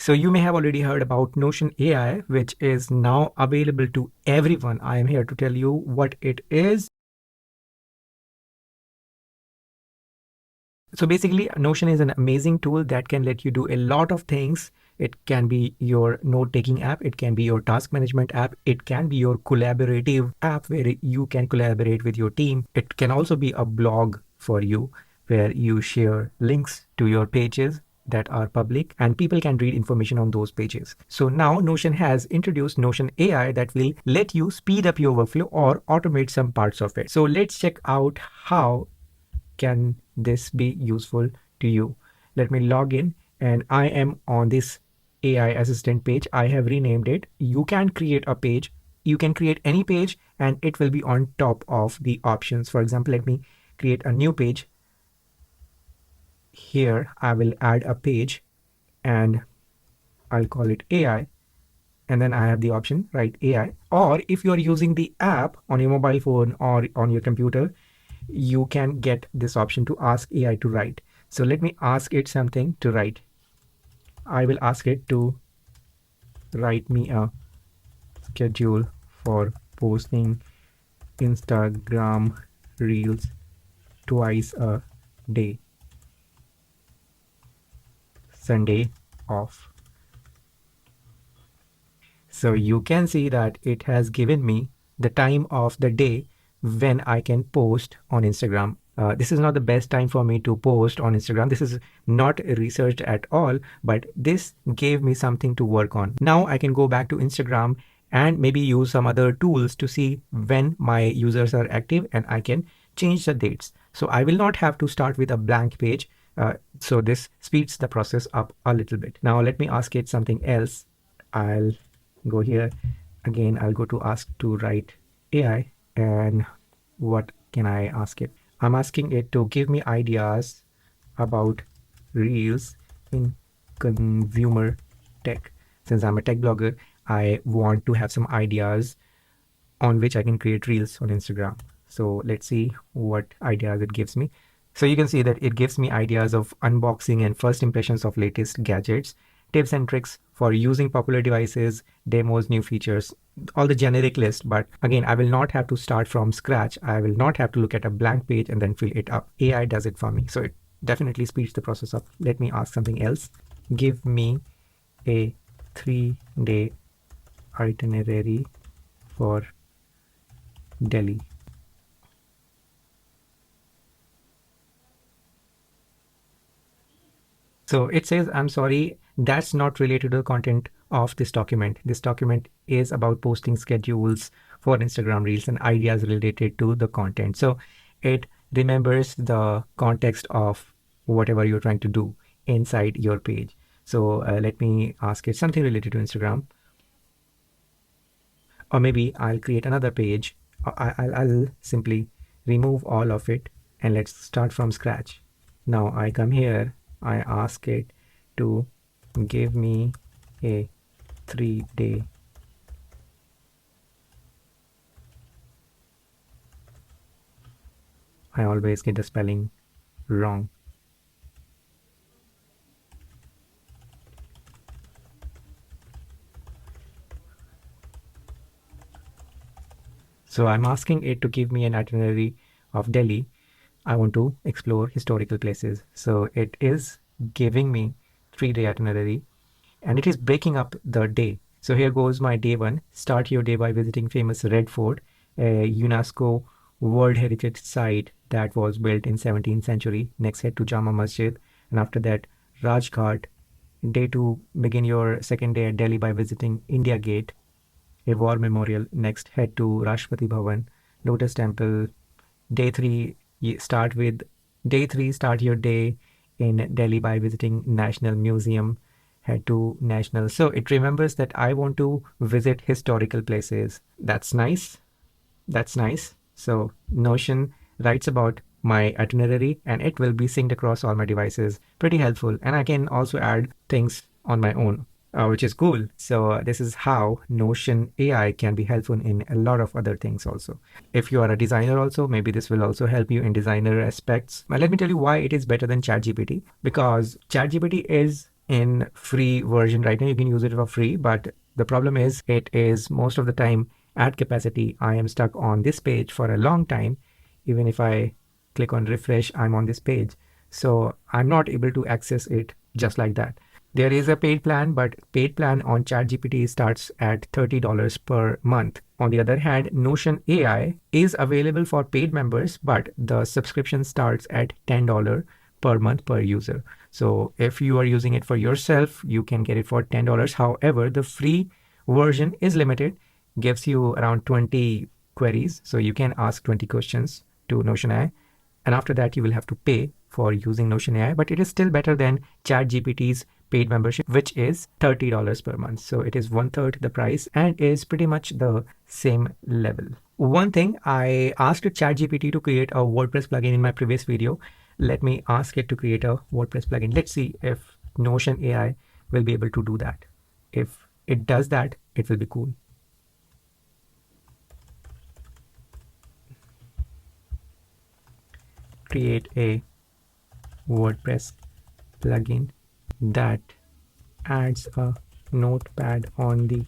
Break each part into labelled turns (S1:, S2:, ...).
S1: So you may have already heard about Notion AI, which is now available to everyone. I am here to tell you what it is. So basically, Notion is an amazing tool that can let you do a lot of things. It can be your note-taking app. It can be your task management app. It can be your collaborative app where you can collaborate with your team. It can also be a blog for you where you share links to your pages that are public and people can read information on those pages. So now Notion has introduced Notion AI that will let you speed up your workflow or automate some parts of it. So let's check out how can this be useful to you. Let me log in and I am on this AI assistant page. I have renamed it. You can create a page. You can create any page and it will be on top of the options. For example, let me create a new page. Here I will add a page and I'll call it AI. And then I have the option, write AI. Or if you're using the app on your mobile phone or on your computer, you can get this option to ask AI to write. So let me ask it something to write. I will ask it to write me a schedule for posting Instagram reels twice a day. Sunday off. So you can see that it has given me the time of the day when I can post on Instagram. This is not the best time for me to post on Instagram. This is not researched at all, but this gave me something to work on. Now I can go back to Instagram and maybe use some other tools to see when my users are active and I can change the dates. So I will not have to start with a blank page. So this speeds the process up a little bit. Now let me ask it something else. I'll go here again. I'll go to ask to write AI and what can I ask it? I'm asking it to give me ideas about reels in consumer tech. Since I'm a tech blogger, I want to have some ideas on which I can create reels on Instagram. So let's see what ideas it gives me. So you can see that it gives me ideas of unboxing and first impressions of latest gadgets, tips and tricks for using popular devices, demos, new features, all the generic list. But again, I will not have to start from scratch. I will not have to look at a blank page and then fill it up. AI does it for me. So it definitely speeds the process up. Let me ask something else. Give me a 3-day itinerary for Delhi. So it says, I'm sorry, that's not related to the content of this document. This document is about posting schedules for Instagram Reels and ideas related to the content. So it remembers the context of whatever you're trying to do inside your page. So let me ask it something related to Instagram. Or maybe I'll create another page. I'll simply remove all of it and let's start from scratch. Now I come here, I ask it to give me a 3-day I always get the spelling wrong. So I'm asking it to give me an itinerary of Delhi. I want to explore historical places. So it is giving me 3-day itinerary and it is breaking up the day. So here goes my day one. Start your day by visiting famous Red Fort, a UNESCO World Heritage Site that was built in 17th century. Next, head to Jama Masjid. And after that, Rajghat. Day two, begin your second day at Delhi by visiting India Gate, a war memorial. Next, head to Rashtrapati Bhavan, Lotus Temple. Day three, start your day in Delhi by visiting National Museum. Head to National. So it remembers that I want to visit historical places. That's nice. That's nice. So Notion writes about my itinerary and it will be synced across all my devices. Pretty helpful. And I can also add things on my own, which is cool. So this is how Notion AI can be helpful in a lot of other things also. If you are a designer also, maybe this will also help you in designer aspects. But let me tell you why it is better than ChatGPT. Because ChatGPT is in free version right now. You can use it for free, but the problem is it is most of the time at capacity. I am stuck on this page for a long time. Even if I click on refresh, I'm on this page. So I'm not able to access it just like that. There is a paid plan, but paid plan on ChatGPT starts at $30 per month. On the other hand, Notion AI is available for paid members, but the subscription starts at $10 per month per user. So if you are using it for yourself, you can get it for $10. However, the free version is limited, gives you around 20 queries. So you can ask 20 questions to Notion AI. And after that, you will have to pay for using Notion AI, but it is still better than ChatGPT's paid membership, which is $30 per month. So it is one third the price and is pretty much the same level. One thing, I asked ChatGPT to create a WordPress plugin in my previous video. Let me ask it to create a WordPress plugin. Let's see if Notion AI will be able to do that. If it does that, it will be cool. Create a WordPress plugin that adds a notepad on the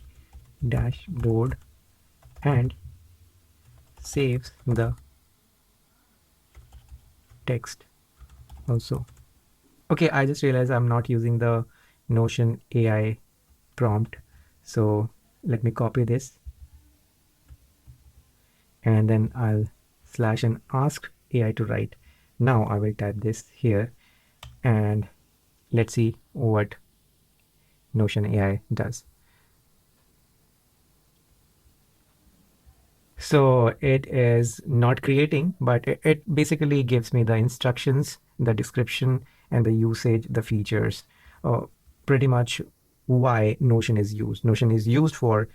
S1: dashboard and saves the text also. Okay, I just realized I'm not using the Notion AI prompt. So let me copy this and then I'll slash and ask AI to write. Now I will type this here and let's see what Notion AI does. So it is not creating, but it basically gives me the instructions, the description, and the usage, the features, pretty much why Notion is used. Notion is used for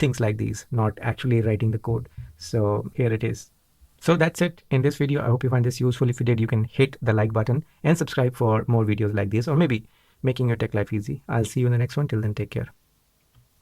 S1: things like these, not actually writing the code. So here it is. So that's it in this video. I hope you find this useful. If you did, you can hit the like button and subscribe for more videos like this, or maybe making your tech life easy. I'll see you in the next one. Till then, take care.